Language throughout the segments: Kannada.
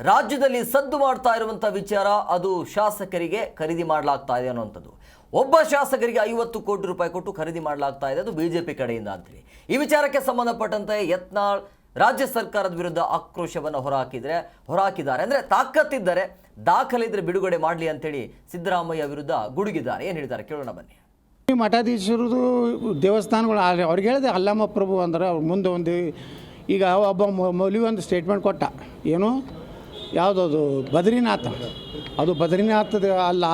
ರಾಜ್ಯದಲ್ಲಿ ಸದ್ದು ಮಾಡ್ತಾ ಇರುವಂಥ ವಿಚಾರ ಅದು ಶಾಸಕರಿಗೆ ಖರೀದಿ ಮಾಡಲಾಗ್ತಾ ಇದೆ ಅನ್ನುವಂಥದ್ದು. ಒಬ್ಬ ಶಾಸಕರಿಗೆ 50 ಕೋಟಿ ರೂಪಾಯಿ ಕೊಟ್ಟು ಖರೀದಿ ಮಾಡಲಾಗ್ತಾ ಇದೆ, ಅದು ಬಿಜೆಪಿ ಕಡೆಯಿಂದ ಅಂತೇಳಿ. ಈ ವಿಚಾರಕ್ಕೆ ಸಂಬಂಧಪಟ್ಟಂತೆ ಯತ್ನಾಳ್ ರಾಜ್ಯ ಸರ್ಕಾರದ ವಿರುದ್ಧ ಆಕ್ರೋಶವನ್ನು ಹೊರಹಾಕಿದ್ದಾರೆ. ಅಂದರೆ ತಾಕತ್ತಿದ್ದರೆ ದಾಖಲಿದ್ರೆ ಬಿಡುಗಡೆ ಮಾಡಲಿ ಅಂತೇಳಿ ಸಿದ್ದರಾಮಯ್ಯ ವಿರುದ್ಧ ಗುಡುಗಿದ್ದಾರೆ. ಏನು ಹೇಳಿದ್ದಾರೆ ಕೇಳೋಣ ಬನ್ನಿ. ಮಠಾಧೀಶರದು ದೇವಸ್ಥಾನಗಳು ಅವ್ರಿಗೆ ಹೇಳಿದೆ ಅಲ್ಲಮ್ಮ ಪ್ರಭು ಅಂದ್ರೆ ಅವ್ರ ಮುಂದೆ ಒಂದು ಈಗ ಒಬ್ಬ ಮೌಲ್ವಿ ಒಂದು ಸ್ಟೇಟ್ಮೆಂಟ್ ಕೊಟ್ಟ, ಏನು ಯಾವುದದು ಬದ್ರಿನಾಥ, ಅದು ಬದ್ರಿನಾಥದ ಅಲ್ಲ,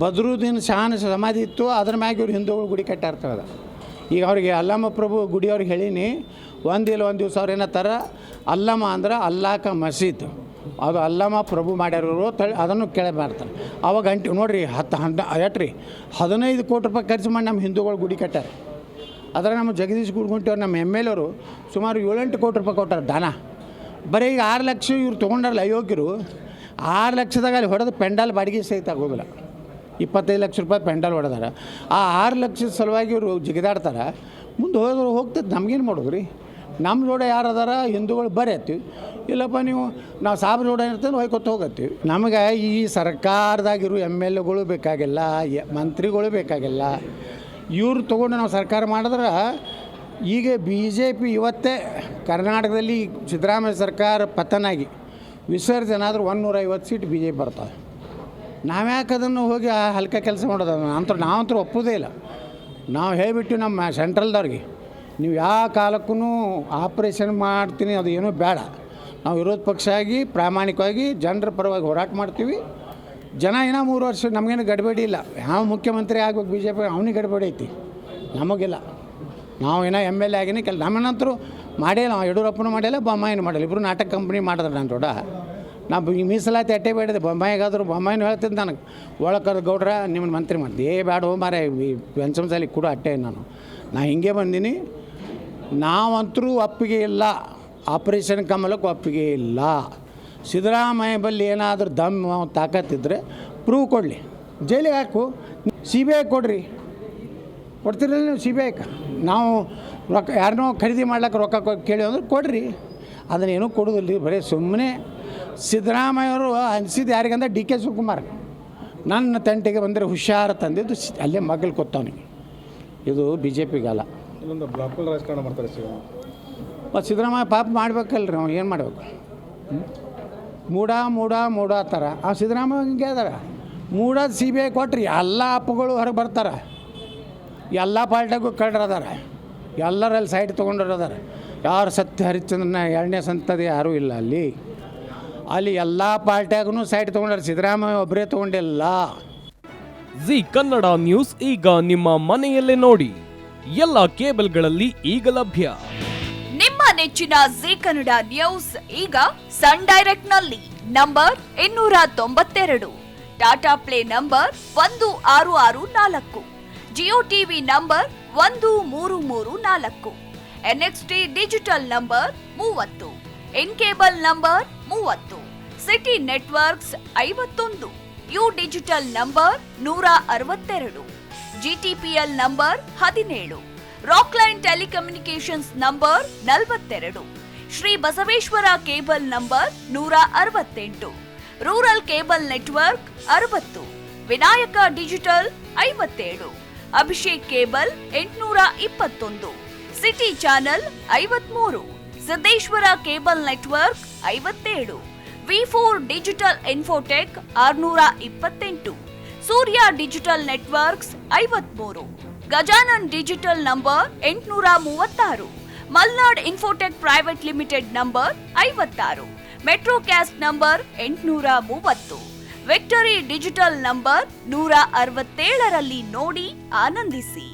ಬದ್ರುದ್ದೀನ್ ಶಾಹನ ಸಮಾಧಿ ಇತ್ತು, ಅದ್ರ ಮ್ಯಾಗೆ ಇವ್ರು ಹಿಂದೂಗಳು ಗುಡಿ ಕಟ್ಟಾಡ್ತಾರೆ. ಈಗ ಅವ್ರಿಗೆ ಅಲ್ಲಮ್ಮ ಪ್ರಭು ಗುಡಿ ಅವ್ರಿಗೆ ಹೇಳೀನಿ, ಒಂದು ದಿವಸ ಅವ್ರು ಏನತ್ತಾರ, ಅಲ್ಲಮ್ಮ ಅಂದ್ರೆ ಅಲ್ಲಾಕ ಮಸೀದ್, ಅದು ಅಲ್ಲಮ್ಮ ಪ್ರಭು ಮಾಡ್ಯಾರು ಅದನ್ನು ಕೆಳಗೆ ಮಾಡ್ತಾರೆ. ಅವಾಗ ನೋಡಿರಿ 15 ಕೋಟಿ ರೂಪಾಯಿ ಖರ್ಚು ಮಾಡಿ ನಮ್ಮ ಹಿಂದೂಗಳು ಗುಡಿ ಕಟ್ಟಾರೆ. ಅದರ ನಮ್ಮ ಜಗದೀಶ್ ಗುಡ್ಗುಂಟಿಯವ್ರು ನಮ್ಮ MLA ಅವರು ಸುಮಾರು 7-8 ಕೋಟಿ ರೂಪಾಯಿ ಕೊಟ್ಟಾರೆ ದಾನ. ಬರೀ ಈಗ 6 ಲಕ್ಷ ಇವ್ರು ತೊಗೊಂಡಾರಲ್ಲ ಅಯೋಗ್ಯರು, 6 ಲಕ್ಷದಾಗ ಅಲ್ಲಿ ಹೊಡೆದು ಪೆಂಡಾಲ್ ಬಾಡಿಗೆ ಸಹಿತ ಆಗೋದಿಲ್ಲ. 25 ಲಕ್ಷ ರೂಪಾಯಿ ಪೆಂಡಾಲ್ ಹೊಡೆದಾರ. ಆ 6 ಲಕ್ಷದ ಸಲುವಾಗಿ ಇವರು ಜಿಗಿದಾಡ್ತಾರೆ. ಮುಂದೆ ಹೋಗ್ತದೆ, ನಮಗೇನು ಮಾಡೋದು ರೀ? ನಮ್ಮ ಜೋಡ ಯಾರು ಅದಾರ ಹಿಂದೂಗಳು ಬರೀ ಹತ್ತೀವಿ, ಇಲ್ಲಪ್ಪ ನೀವು ನಾವು ಸಾಬ್ರ ಜೋಡ ಇರ್ತೇವೆ ಹೊಯ್ಕೊತ ಹೋಗತ್ತೀವಿ. ನಮಗೆ ಈ ಸರ್ಕಾರದಾಗಿರೋ MLAಗಳು ಬೇಕಾಗಿಲ್ಲ, ಮಂತ್ರಿಗಳು ಬೇಕಾಗಿಲ್ಲ. ಇವ್ರು ತೊಗೊಂಡು ನಾವು ಸರ್ಕಾರ ಮಾಡಿದ್ರೆ ಈಗ BJP ಇವತ್ತೇ ಕರ್ನಾಟಕದಲ್ಲಿ ಸಿದ್ದರಾಮಯ್ಯ ಸರ್ಕಾರ ಪತನಾಗಿ ವಿಸರ್ಜನೆ ಆದರೂ 150 ಸೀಟ್ BJP ಬರ್ತವೆ. ನಾವ್ಯಾಕೆ ಅದನ್ನು ಹೋಗಿ ಹಲ್ಕ ಕೆಲಸ ಮಾಡೋದು? ನಾವಂತೂ ಒಪ್ಪೋದೇ ಇಲ್ಲ. ನಾವು ಹೇಳಿಬಿಟ್ಟು ನಮ್ಮ ಸೆಂಟ್ರಲ್ದವ್ರಿಗೆ, ನೀವು ಯಾವ ಕಾಲಕ್ಕೂ ಆಪ್ರೇಷನ್ ಮಾಡ್ತೀನಿ ಅದು ಏನೂ ಬೇಡ, ನಾವು ವಿರೋಧ ಪಕ್ಷ ಆಗಿ ಪ್ರಾಮಾಣಿಕವಾಗಿ ಜನರ ಪರವಾಗಿ ಹೋರಾಟ ಮಾಡ್ತೀವಿ. ಜನ ಏನೋ 3 ವರ್ಷ ನಮಗೇನು ಗಡ್ಬೇಡಿ ಇಲ್ಲ. ಯಾವ ಮುಖ್ಯಮಂತ್ರಿ ಆಗ್ಬೇಕು BJP ಅವನಿಗೆ ಗಡ್ಬೇಡಿ ಐತಿ, ನಮಗಿಲ್ಲ. ನಾವು ಏನೋ MLA ಆಗಿನೇ ನಮ್ಮನ್ನಂತರೂ ಮಾಡಿಲ್ಲ. ನಾವು ಯಡಿಯೂರಪ್ಪನೂ ಮಾಡಿಲ್ಲ, ಬೊಮ್ಮಾಯಿನೂ ಮಾಡಿಲ್ಲ. ಇಬ್ಬರು ನಾಟಕ ಕಂಪ್ನಿ ಮಾಡಿದ್ರೆ ನಾನು ದೊಡ್ಡ ನಾವು ಈ ಮೀಸಲಾತಿ ಅಟ್ಟೆ ಬೇಡಿದೆ. ಬೊಮ್ಮಾಯಿಗಾದರೂ ಬೊಮ್ಮಾಯಿನೂ ಹೇಳ್ತಿದ್ದೆ ನನಗೆ, ಒಳಕರ್ ಗೌಡ್ರ ನಿಮ್ಮನ್ನು ಮಂತ್ರಿ ಮಾಡಿದೆ. ಬೇಡ ಮಾರೇ, ಈ ಪಂಚಮಸಾಲಿ ಕೂಡ ಅಟ್ಟೆ ನಾ ಹಿಂಗೆ ಬಂದೀನಿ. ನಾವಂತರೂ ಒಪ್ಪಿಗೆ ಇಲ್ಲ, ಆಪರೇಷನ್ ಕಮಲಕ್ಕೆ ಒಪ್ಪಿಗೆ ಇಲ್ಲ. ಸಿದ್ದರಾಮಯ್ಯ ಬಲ್ಲಿ ಏನಾದರೂ ದಮ್ಮು ತಾಕತ್ತಿದ್ರೆ ಪ್ರೂವ್ ಕೊಡಲಿ, ಜೈಲಿಗೆ ಹಾಕು, CBI ಕೊಡ್ರಿ. ಕೊಡ್ತಿರಲ್ಲ ನೀವು CBIಗೆ? ನಾವು ರೊಕ್ಕ ಯಾರನ್ನೋ ಖರೀದಿ ಮಾಡ್ಲಿಕ್ಕೆ ರೊಕ್ಕ ಕೇಳಿ ಅಂದ್ರೆ ಕೊಡ್ರಿ. ಅದನ್ನೇನೂ ಕೊಡೋದಿಲ್ಲ. ಬರೀ ಸುಮ್ಮನೆ ಸಿದ್ದರಾಮಯ್ಯವರು ಅನಿಸಿದ್ದು ಯಾರಿಗಂದ್ರೆ DK ಶಿವಕುಮಾರ್ ನನ್ನ ತಂಟೆಗೆ ಬಂದರೆ ಹುಷಾರು ತಂದಿದ್ದು ಅಲ್ಲೇ ಮಗಲು ಕೊತ್ತವನಿಗೆ. ಇದು BJPಗಲ್ಲ. ಇನ್ನೊಂದು ಬ್ಲಾಕ್ಮೇಲ್ ರಾಜಕಾರಣ ಮಾಡ್ತಾರೆ ಮತ್ತು ಸಿದ್ದರಾಮಯ್ಯ ಪಾಪ ಮಾಡ್ಬೇಕಲ್ರಿ, ಅವ್ನು ಏನು ಮಾಡಬೇಕು? ಮೂಡ ಥರ ಆ ಸಿದ್ದರಾಮಯ್ಯ ಹಿಂಗೆ ಅದಾರ. ಮೂಡೋದು CBI ಕೊಟ್ರಿ, ಎಲ್ಲ ಅಪ್ಪಗಳು ಹೊರಗೆ ಬರ್ತಾರೆ. ಎಲ್ಲ ಪಾರ್ಟಿಯಾಗೂ ಕಳ್ರದಾರ, ಎಲ್ಲರಲ್ಲಿ ಸೈಟ್ ತೊಗೊಂಡವ್ರು ಅದಾರ. ಯಾರು ಸತ್ಯ ಹರಿಶ್ಚಂದ್ರನ 2ನೇ ಸಂತತಿ ಯಾರೂ ಇಲ್ಲ ಅಲ್ಲಿ ಎಲ್ಲ ಪಾರ್ಟಿಯಾಗೂ ಸೈಟ್ ತೊಗೊಂಡಾರ. ಸಿದ್ದರಾಮಯ್ಯ ಒಬ್ಬರೇ ತೊಗೊಂಡಿಲ್ಲ. ಜಿ ಕನ್ನಡ ನ್ಯೂಸ್ ಈಗ ನಿಮ್ಮ ಮನೆಯಲ್ಲೇ ನೋಡಿ, ಎಲ್ಲ ಕೇಬಲ್ಗಳಲ್ಲಿ ಈಗ ಲಭ್ಯ. ನಿಮ್ಮ ನೆಚ್ಚಿನ ಜಿ ಕನ್ನಡ ನ್ಯೂಸ್ ಈಗ ಸನ್ ಡೈರೆಕ್ಟ್ ನಲ್ಲಿ number 292, Tata play number 1664, Jio TV number 1334, NXT digital number 30, in cable number 30, city networks 51, U digital number 162, GTPL number 17, Rockline telecommunications number 42, Shri Basaveshwara cable number 168, rural cable network 60, Vinayaka digital 57, Abhishek cable 821, city channel 53, Siddeshwara cable network 57, V4 digital Infotech 628, Surya digital networks 53, Gajanan digital number 836, Malnad infotech private limited number 56, metrocast number 830, victory digital number 167ರಲ್ಲಿ ನೋಡಿ ಆನಂದಿಸಿ.